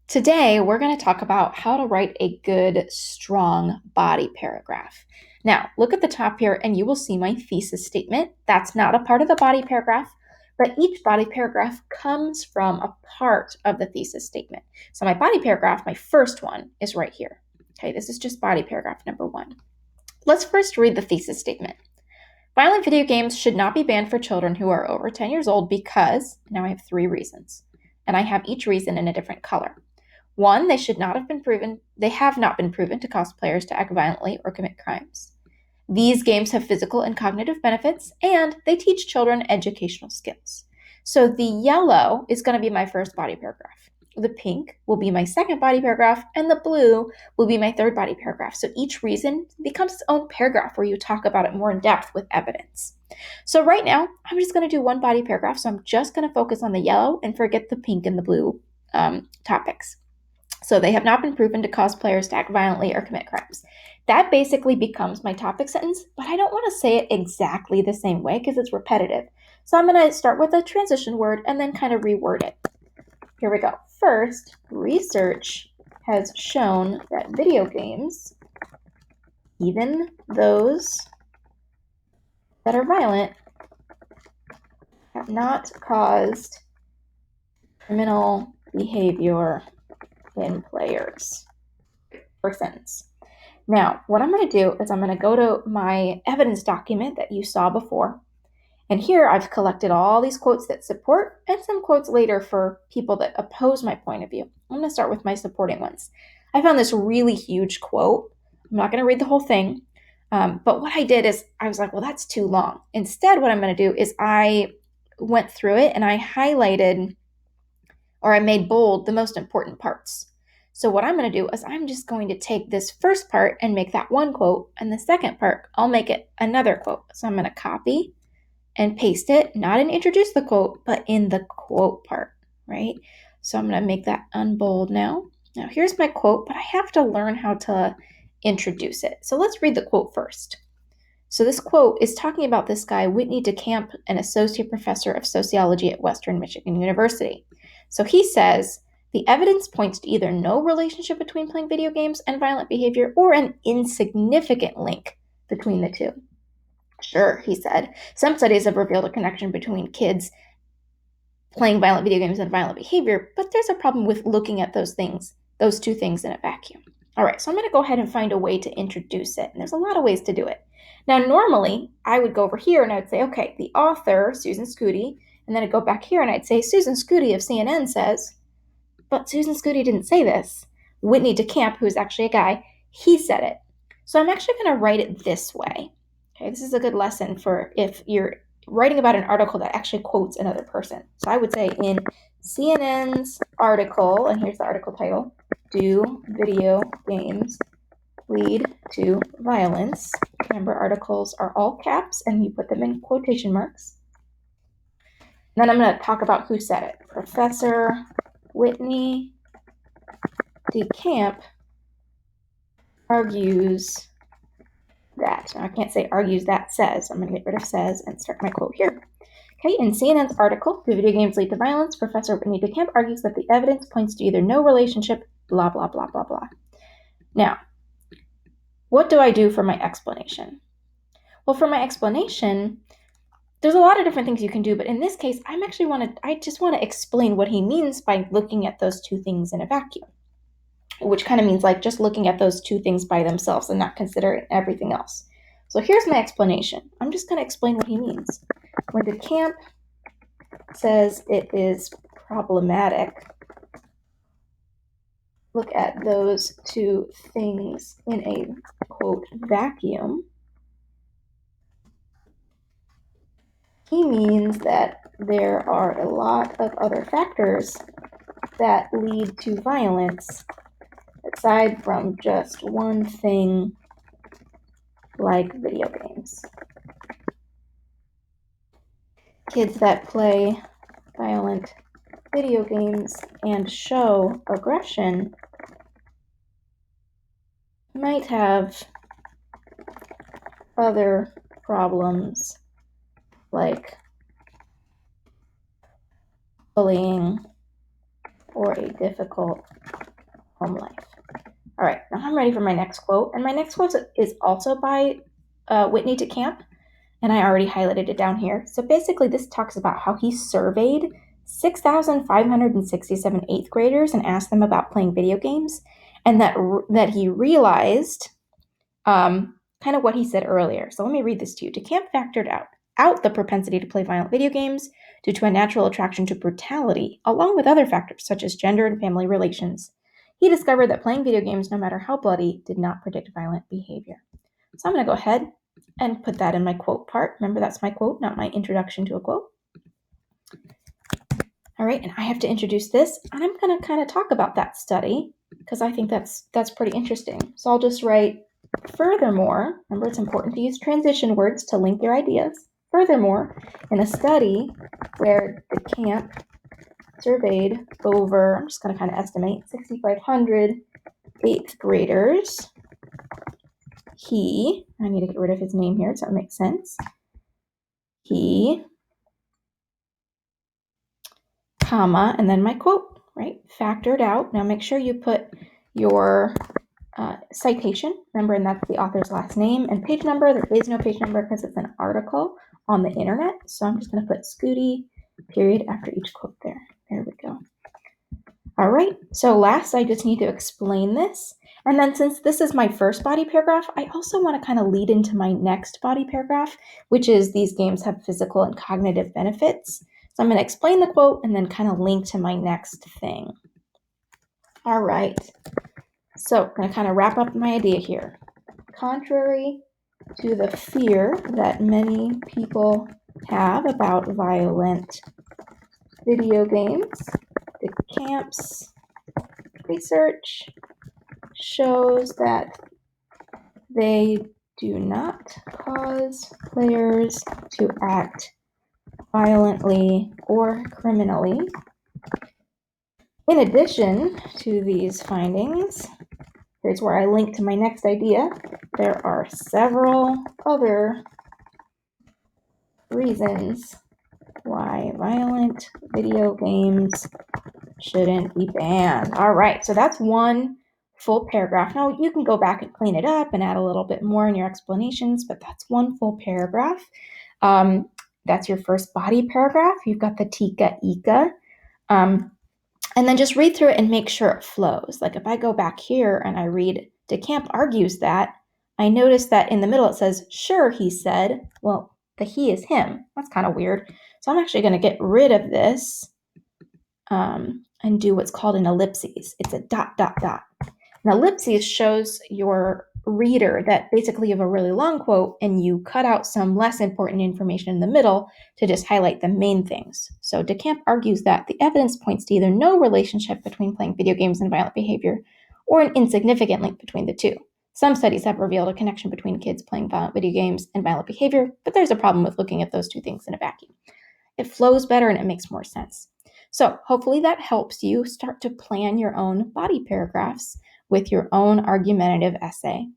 Today, we're going to talk about how to write a good, strong body paragraph. Now, look at the top here and you will see my thesis statement. That's not a part of the body paragraph, but each body paragraph comes from a part of the thesis statement. So my body paragraph, my first one, is right here. Okay, this is just body paragraph number 1. Let's first read the thesis statement. Violent video games should not be banned for children who are over 10 years old because, now I have 3 reasons, and I have each reason in a different color. 1, they have not been proven to cause players to act violently or commit crimes. These games have physical and cognitive benefits, and they teach children educational skills. So the yellow is going to be my first body paragraph. The pink will be my second body paragraph, and the blue will be my third body paragraph. So each reason becomes its own paragraph where you talk about it more in depth with evidence. So right now, I'm just going to do one body paragraph. So I'm just going to focus on the yellow and forget the pink and the blue topics. So they have not been proven to cause players to act violently or commit crimes. That basically becomes my topic sentence, but I don't want to say it exactly the same way because it's repetitive. So I'm going to start with a transition word and then kind of reword it. Here we go. First, research has shown that video games, even those that are violent, have not caused criminal behavior in players. First sentence. Now, what I'm going to do is I'm going to go to my evidence document that you saw before. And here I've collected all these quotes that support and some quotes later for people that oppose my point of view. I'm going to start with my supporting ones. I found this really huge quote. I'm not going to read the whole thing. But what I did is I was like, well, that's too long. Instead, what I'm going to do is I went through it and I highlighted or I made bold the most important parts. So what I'm going to do is I'm just going to take this first part and make that one quote, and the second part, I'll make it another quote. So I'm going to copy and paste it, not in introduce the quote, but in the quote part, right? So I'm going to make that unbold now. Now here's my quote, but I have to learn how to introduce it. So let's read the quote first. So this quote is talking about this guy, Whitney DeCamp, an associate professor of sociology at Western Michigan University. So he says, the evidence points to either no relationship between playing video games and violent behavior or an insignificant link between the two. Sure, he said, some studies have revealed a connection between kids playing violent video games and violent behavior, but there's a problem with looking at those two things in a vacuum. All right, so I'm going to go ahead and find a way to introduce it, and there's a lot of ways to do it. Now, normally, I would go over here and I would say, okay, the author, Susan Scooty, and then I'd go back here and I'd say, Susan Scooty of CNN says, but Susan Scooty didn't say this. Whitney DeCamp, who's actually a guy, he said it. So I'm actually going to write it this way. Okay, this is a good lesson for if you're writing about an article that actually quotes another person. So I would say in CNN's article, and here's the article title, Do Video Games Lead to Violence? Remember, articles are all caps and you put them in quotation marks. And then I'm going to talk about who said it. Professor Whitney DeCamp argues that. Now I can't say argues that says. I'm going to get rid of says and start my quote here. Okay, in CNN's article, Do Video Games Lead to Violence? Professor Whitney DeCamp argues that the evidence points to either no relationship, blah, blah, blah, blah, blah. Now, what do I do for my explanation? Well, for my explanation, there's a lot of different things you can do, but in this case, I just want to explain what he means by looking at those two things in a vacuum, which kind of means like just looking at those two things by themselves and not considering everything else. So here's my explanation. I'm just going to explain what he means. When DeCamp says it is problematic, look at those two things in a, quote, vacuum, he means that there are a lot of other factors that lead to violence aside from just one thing like video games. Kids that play violent video games and show aggression might have other problems like bullying or a difficult home life. All right, now I'm ready for my next quote. And my next quote is also by Whitney DeCamp, and I already highlighted it down here. So basically, this talks about how he surveyed 6,567 eighth graders and asked them about playing video games, and that he realized kind of what he said earlier. So let me read this to you. DeCamp factored out the propensity to play violent video games due to a natural attraction to brutality, along with other factors such as gender and family relations. He discovered that playing video games, no matter how bloody, did not predict violent behavior. So I'm going to go ahead and put that in my quote part. Remember, that's my quote, not my introduction to a quote. All right, and I have to introduce this, and I'm going to kind of talk about that study because I think that's pretty interesting. So I'll just write, furthermore, remember it's important to use transition words to link your ideas. Furthermore, in a study where the camp surveyed over, I'm just going to kind of estimate, 6,500 eighth graders, I need to get rid of his name here so that makes sense. He, comma, and then my quote, right? Factored out. Now make sure you put your citation, remember, and that's the author's last name, and page number. There is no page number because it's an article on the internet. So I'm just going to put Scooty, period, after each quote there. There we go. All right, so last I just need to explain this. And then since this is my first body paragraph, I also want to kind of lead into my next body paragraph, which is these games have physical and cognitive benefits. So I'm going to explain the quote and then kind of link to my next thing. All right, so I'm going to kind of wrap up my idea here. Contrary to the fear that many people have about violent video games, the camp's research shows that they do not cause players to act violently or criminally. In addition to these findings, here's where I link to my next idea. There are several other reasons why violent video games shouldn't be banned. All right, so that's one full paragraph. Now you can go back and clean it up and add a little bit more in your explanations, but that's one full paragraph. That's your first body paragraph. You've got the TIQA. And then just read through it and make sure it flows. Like if I go back here and I read, DeCamp argues that, I notice that in the middle it says, sure, he said. Well, the he is him. That's kind of weird. So I'm actually going to get rid of this and do what's called an ellipses. It's a ... An ellipses shows your reader that basically you have a really long quote and you cut out some less important information in the middle to just highlight the main things. So DeCamp argues that the evidence points to either no relationship between playing video games and violent behavior or an insignificant link between the two. Some studies have revealed a connection between kids playing violent video games and violent behavior, but there's a problem with looking at those two things in a vacuum. It flows better and it makes more sense. So hopefully that helps you start to plan your own body paragraphs with your own argumentative essay.